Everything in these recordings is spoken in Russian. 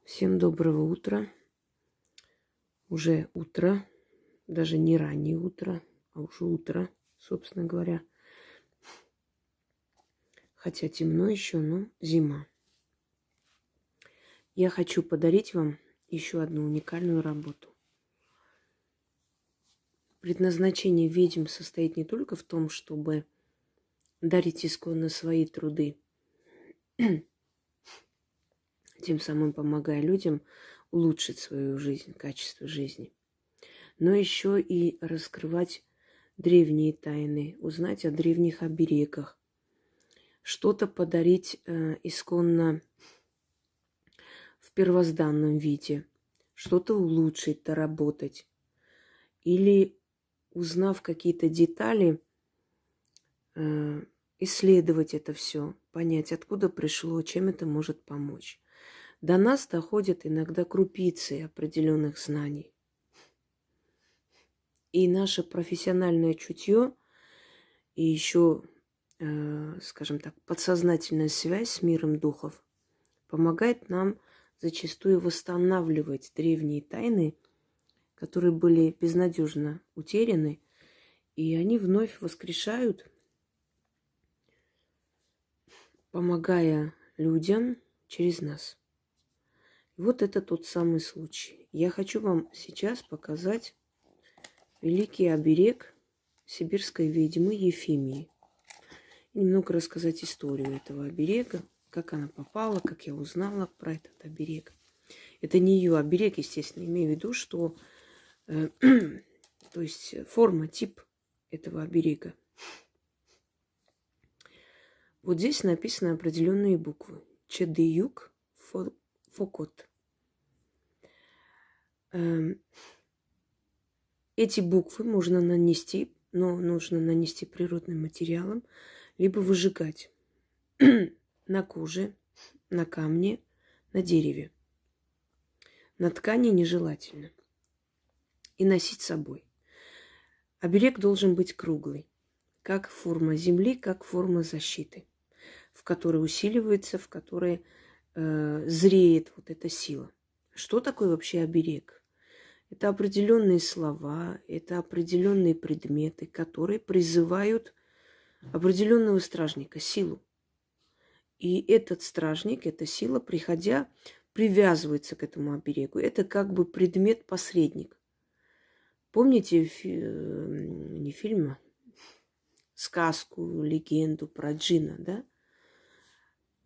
Всем доброго утра. Уже утро, даже не раннее утро, а уже утро, собственно говоря. Хотя темно еще, но зима. Я хочу подарить вам еще одну уникальную работу. Предназначение ведьм состоит не только в том, чтобы дарить исконно свои труды, тем самым помогая людям улучшить свою жизнь, качество жизни, но еще и раскрывать древние тайны, узнать о древних оберегах, что-то подарить исконно в первозданном виде, что-то улучшить, доработать. Или, узнав какие-то детали, исследовать это все, понять, откуда пришло, чем это может помочь. До нас доходят иногда крупицы определенных знаний. И наше профессиональное чутье и еще, скажем так, подсознательная связь с миром духов помогает нам зачастую восстанавливать древние тайны, которые были безнадежно утеряны, и они вновь воскрешают, помогая людям через нас. И вот это тот самый случай. Я хочу вам сейчас показать великий оберег сибирской ведьмы Ефимии. И немного рассказать историю этого оберега, как она попала, как я узнала про этот оберег. Это не ее оберег, естественно, имею в виду, что то есть форма, тип этого оберега. Вот здесь написаны определенные буквы. Чедыюк фокот. Эти буквы можно нанести, но нужно нанести природным материалом, либо выжигать на коже, на камне, на дереве. На ткани нежелательно. И носить с собой. Оберег должен быть круглый, как форма земли, как форма защиты, в которой усиливается, в которой зреет вот эта сила. Что такое вообще оберег? Это определенные слова, это определенные предметы, которые призывают определенного стражника, силу. И этот стражник, эта сила, приходя, привязывается к этому оберегу. Это как бы предмет-посредник. Помните не фильм, а сказку, легенду про джинна, да?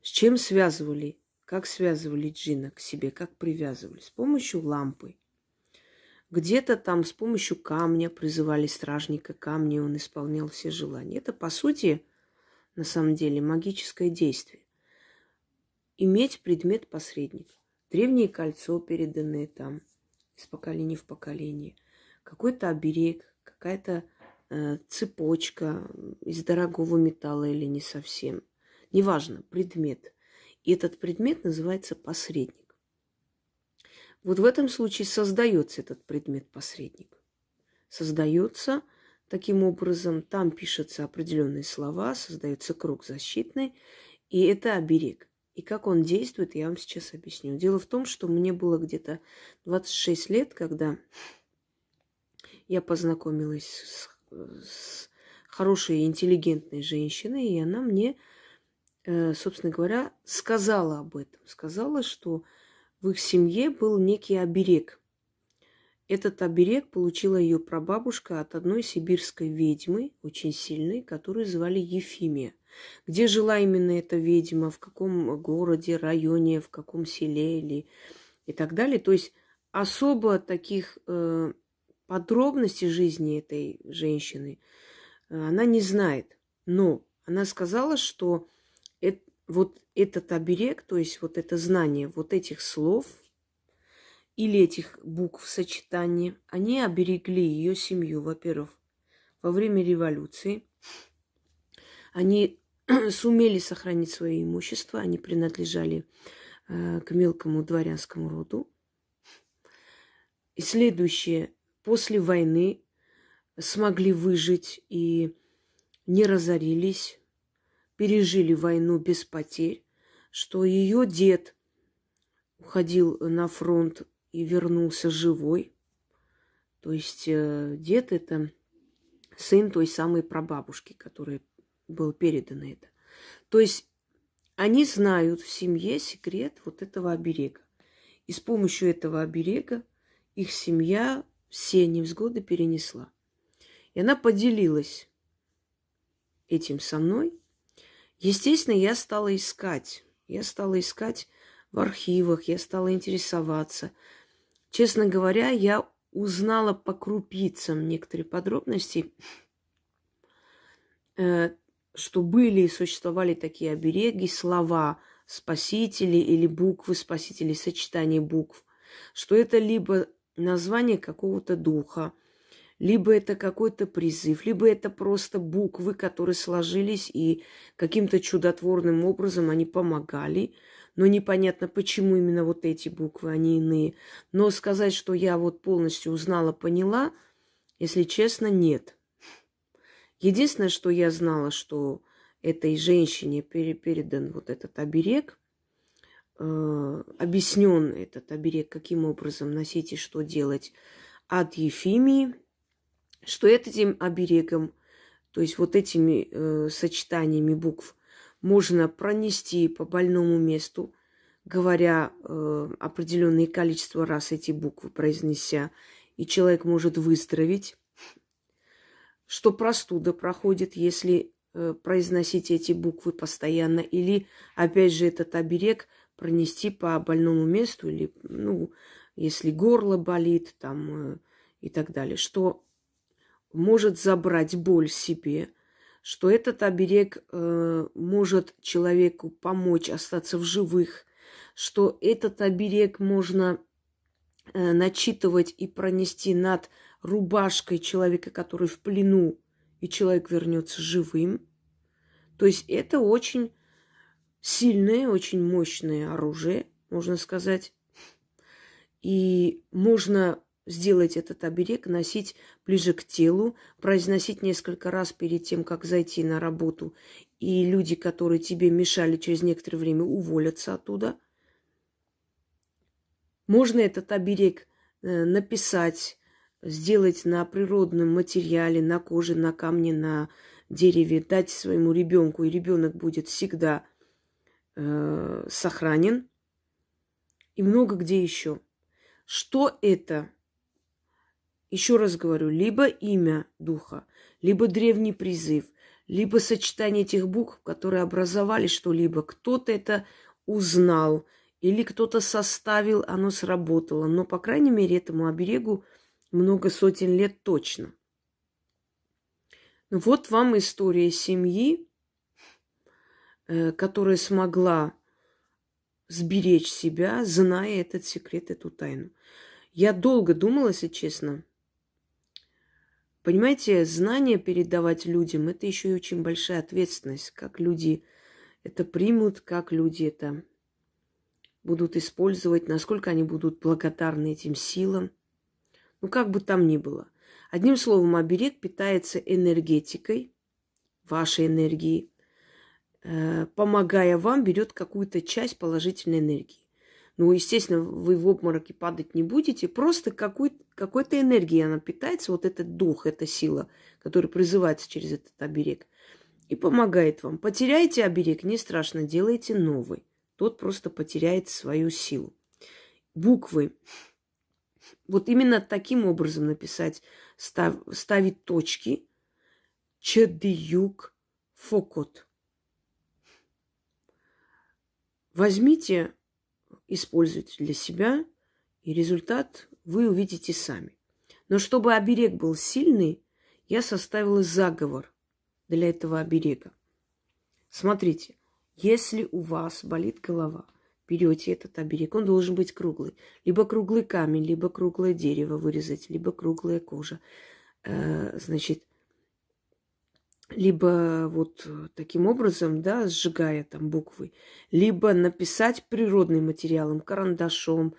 С чем связывали, как связывали джинна к себе, как привязывали? С помощью лампы. Где-то там с помощью камня призывали стражника камня, он исполнял все желания. Это, по сути, на самом деле, магическое действие. Иметь предмет-посредник. Древнее кольцо, переданное там из поколения в поколение. Какой-то оберег, какая-то цепочка из дорогого металла или не совсем. Неважно, предмет. И этот предмет называется посредник. Вот в этом случае создается этот предмет-посредник. Создается таким образом, там пишутся определенные слова, создается круг защитный, и это оберег. И как он действует, я вам сейчас объясню. Дело в том, что мне было где-то 26 лет, когда я познакомилась с хорошей, интеллигентной женщиной, и она мне, собственно говоря, сказала об этом. Сказала, что в их семье был некий оберег. Этот оберег получила ее прабабушка от одной сибирской ведьмы, очень сильной, которую звали Ефимия. Где жила именно эта ведьма, в каком городе, районе, в каком селе или и так далее. То есть особо таких подробностей жизни этой женщины она не знает. Но она сказала, что вот этот оберег, то есть вот это знание вот этих слов или этих букв в сочетании, они оберегли ее семью, во-первых, во время революции. Они сумели сохранить свое имущество, они принадлежали к мелкому дворянскому роду. И следующее, после войны смогли выжить и не разорились, пережили войну без потерь, что ее дед уходил на фронт и вернулся живой. То есть дед – это сын той самой прабабушки, которой был передано это. То есть они знают в семье секрет вот этого оберега. И с помощью этого оберега их семья все невзгоды перенесла. И она поделилась этим со мной. Естественно, я стала искать. Я стала искать в архивах, я стала интересоваться. Честно говоря, я узнала по крупицам некоторые подробности, что были и существовали такие обереги, слова спасителей или буквы спасителей, сочетание букв, что это либо название какого-то духа, либо это какой-то призыв, либо это просто буквы, которые сложились и каким-то чудотворным образом они помогали. Но непонятно, почему именно вот эти буквы, они иные. Но сказать, что я вот полностью узнала, поняла, если честно, нет. Единственное, что я знала, что этой женщине передан вот этот оберег, объяснен этот оберег, каким образом носить и что делать от Ефимии, что этим оберегом, то есть вот этими сочетаниями букв, можно пронести по больному месту, говоря определенное количество раз эти буквы произнеся, и человек может выздороветь, что простуда проходит, если произносить эти буквы постоянно, или, опять же, этот оберег пронести по больному месту, или, ну, если горло болит, там, и так далее, что может забрать боль себе, что этот оберег может человеку помочь остаться в живых, что этот оберег можно начитывать и пронести над рубашкой человека, который в плену, и человек вернется живым. То есть это очень сильное, очень мощное оружие, можно сказать. И можно сделать этот оберег, носить ближе к телу, произносить несколько раз перед тем, как зайти на работу. И люди, которые тебе мешали, через некоторое время уволятся оттуда. Можно этот оберег написать, сделать на природном материале, на коже, на камне, на дереве, дать своему ребенку, и ребенок будет всегда сохранен. И много где еще. Что это? Еще раз говорю, либо имя духа, либо древний призыв, либо сочетание этих букв, которые образовали что-либо. Кто-то это узнал, или кто-то составил, оно сработало. Но, по крайней мере, этому оберегу много сотен лет точно. Ну, вот вам история семьи, которая смогла сберечь себя, зная этот секрет, эту тайну. Я долго думала, если честно. Понимаете, знания передавать людям – это еще и очень большая ответственность. Как люди это примут, как люди это будут использовать, насколько они будут благодарны этим силам. Ну, как бы там ни было. Одним словом, оберег питается энергетикой, вашей энергией, помогая вам, берет какую-то часть положительной энергии. Ну, естественно, вы в обмороке падать не будете, просто какой-то энергией она питается, вот этот дух, эта сила, которая призывается через этот оберег, и помогает вам. Потеряете оберег, не страшно, делайте новый. Тот просто потеряет свою силу. Буквы. Вот именно таким образом написать, ставить точки. Чедиюк фокот. Возьмите, используйте для себя, и результат вы увидите сами. Но чтобы оберег был сильный, я составила заговор для этого оберега. Смотрите, если у вас болит голова, берете этот оберег, он должен быть круглый. Либо круглый камень, либо круглое дерево вырезать, либо круглая кожа. Значит, либо вот таким образом, да, сжигая там буквы, либо написать природным материалом, карандашом,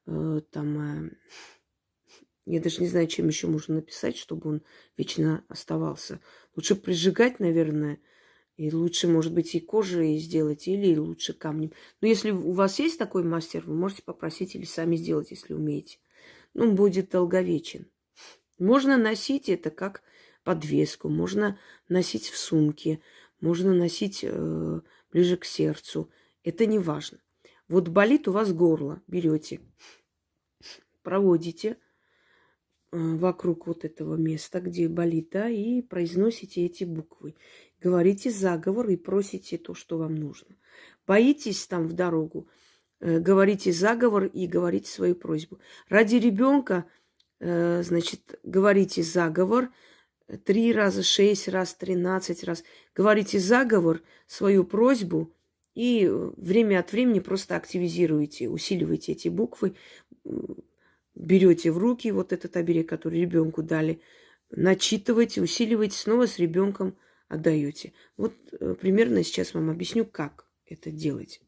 там, я даже не знаю, чем еще можно написать, чтобы он вечно оставался. Лучше прижигать, наверное, И лучше, может быть, и кожей сделать, или лучше камнем. Но если у вас есть такой мастер, вы можете попросить или сами сделать, если умеете. Он будет долговечен. Можно носить это как подвеску, можно носить в сумке, можно носить ближе к сердцу. Это не важно. Вот болит у вас горло, берете, проводите вокруг вот этого места, где болит, да, и произносите эти буквы. Говорите заговор и просите то, что вам нужно. Боитесь там в дорогу, говорите заговор и говорите свою просьбу. Ради ребенка, значит, говорите заговор 3 раза, 6 раз, 13 раз. Говорите заговор, свою просьбу, и время от времени просто активизируете, усиливаете эти буквы, берете в руки вот этот оберег, который ребенку дали, начитываете, усиливаете, снова с ребенком отдаете. Вот примерно сейчас вам объясню, как это делать.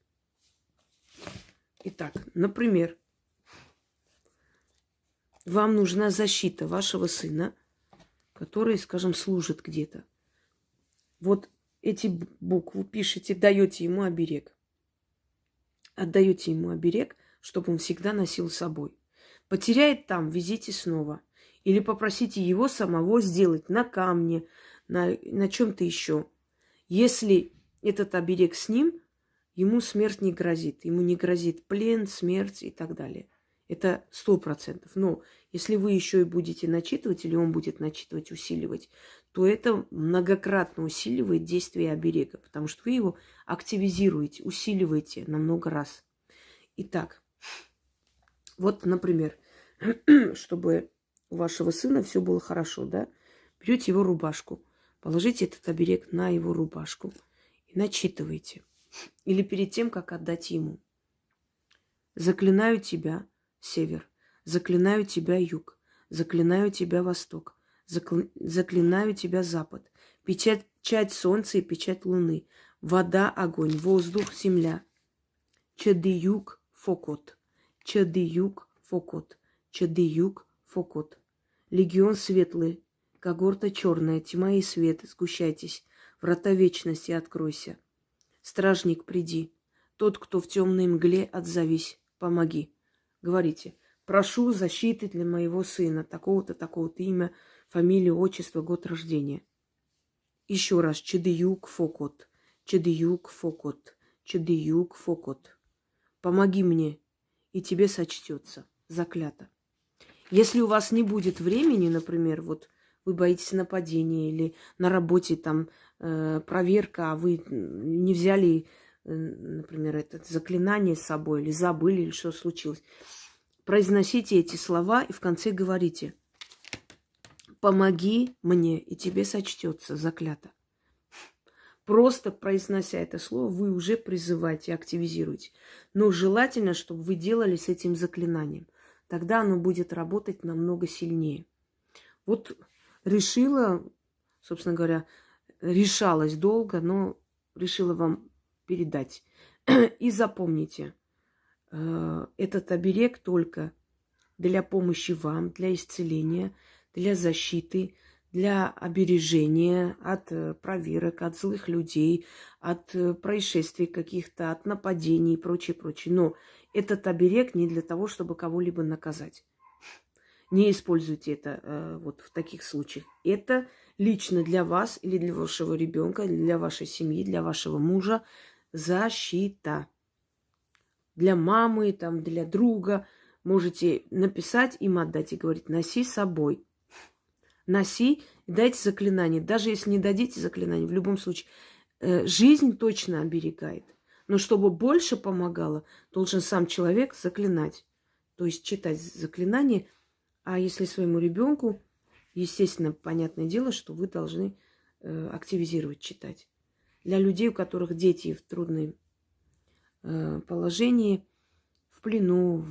Итак, например, вам нужна защита вашего сына, который, скажем, служит где-то. Вот эти буквы пишите, даете ему оберег. Отдаете ему оберег, чтобы он всегда носил с собой. Потеряет там, везите снова. Или попросите его самого сделать на камне, на чем-то еще. Если этот оберег с ним, ему смерть не грозит. Ему не грозит плен, смерть и так далее. Это 100%. Но если вы еще и будете начитывать, или он будет начитывать, усиливать, то это многократно усиливает действие оберега, потому что вы его активизируете, усиливаете на много раз. Итак, вот, например, чтобы у вашего сына все было хорошо, да, берете его рубашку, положите этот оберег на его рубашку и начитываете. Или перед тем, как отдать ему. Заклинаю тебя, север, заклинаю тебя, юг, заклинаю тебя, восток, заклинаю тебя, запад, печать солнца и печать луны, вода, огонь, воздух, земля. Чадыюк фокот, чадыюк фокот, чадыюк фокот. Легион светлый, когорта черная, тьма и свет, сгущайтесь, врата вечности откройся. Стражник, приди, тот, кто в темной мгле, отзовись, помоги. Говорите, прошу защиты для моего сына, такого-то, такого-то имя, фамилия, отчество, год рождения. Еще раз, чадыюк фокот, чадыюк фокот, чадыюк фокот. Помоги мне, и тебе сочтется, заклято. Если у вас не будет времени, например, вот вы боитесь нападения или на работе там проверка, а вы не взяли, например, это заклинание с собой или забыли, или что случилось, произносите эти слова и в конце говорите: помоги мне, и тебе сочтется, заклято. Просто произнося это слово, вы уже призываете, активизируете. Но желательно, чтобы вы делали с этим заклинанием. Тогда оно будет работать намного сильнее. Вот решила, собственно говоря, решалась долго, но решила вам передать. И запомните, этот оберег только для помощи вам, для исцеления, для защиты, для обережения от проверок, от злых людей, от происшествий каких-то, от нападений и прочее, прочее. Но этот оберег не для того, чтобы кого-либо наказать. Не используйте это вот в таких случаях. Это лично для вас или для вашего ребенка, для вашей семьи, для вашего мужа защита. Для мамы, там, для друга можете написать, им отдать и говорить: носи с собой. Носи, дайте заклинание. Даже если не дадите заклинание, в любом случае, жизнь точно оберегает. Но чтобы больше помогало, должен сам человек заклинать. То есть читать заклинание. А если своему ребенку, естественно, понятное дело, что вы должны активизировать, читать. Для людей, у которых дети в трудном положении, в плену,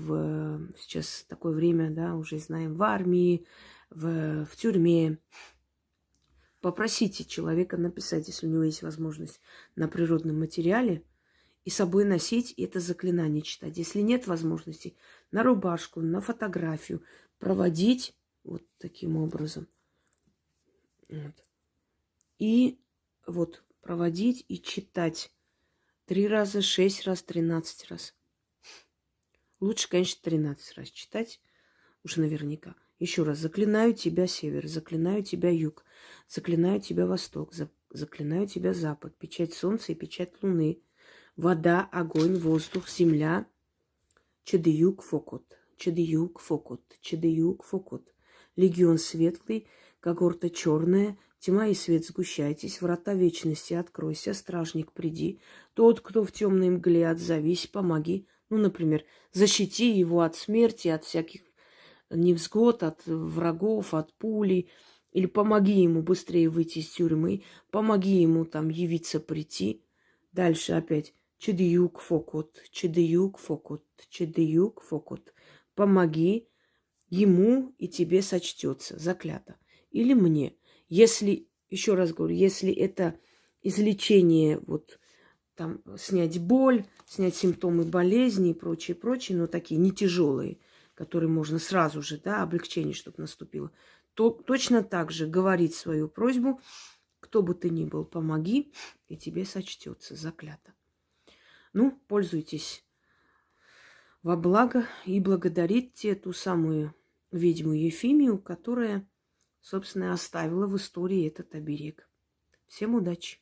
сейчас такое время, да, уже знаем, в армии, в тюрьме. Попросите человека написать, если у него есть возможность, на природном материале, и с собой носить, и это заклинание читать. Если нет возможности, на рубашку, на фотографию проводить вот таким образом. Вот. И вот проводить и читать 3 раза, 6 раз, 13 раз. Лучше, конечно, 13 раз читать, уж наверняка. Еще раз, заклинаю тебя север, заклинаю тебя юг, заклинаю тебя восток, заклинаю тебя запад, печать солнца и печать луны, вода, огонь, воздух, земля, Чедеюк Фокот, Чедеюк Фокот, Чедеюк Фокот. Легион светлый, когорта черная, тьма и свет сгущайтесь, врата вечности откройся, стражник приди, тот, кто в темной мгле отзовись, помоги. Ну, например, защити его от смерти, от всяких невзгод, от врагов, от пули, или помоги ему быстрее выйти из тюрьмы, помоги ему там явиться, прийти. Дальше опять Чедеюк Фокот, Чедеюк Фокот, Чедеюк Фокот. Помоги ему, и тебе сочтется, заклято. Или мне. Если, еще раз говорю, если это излечение, вот там снять боль, снять симптомы болезни и прочее, прочее, но такие не тяжелые, которые можно сразу же, да, облегчение, чтобы наступило, то точно так же говорить свою просьбу, кто бы ты ни был, помоги, и тебе сочтется, заклято. Ну, пользуйтесь во благо и благодарите ту самую ведьму Ефимию, которая, собственно, оставила в истории этот оберег. Всем удачи!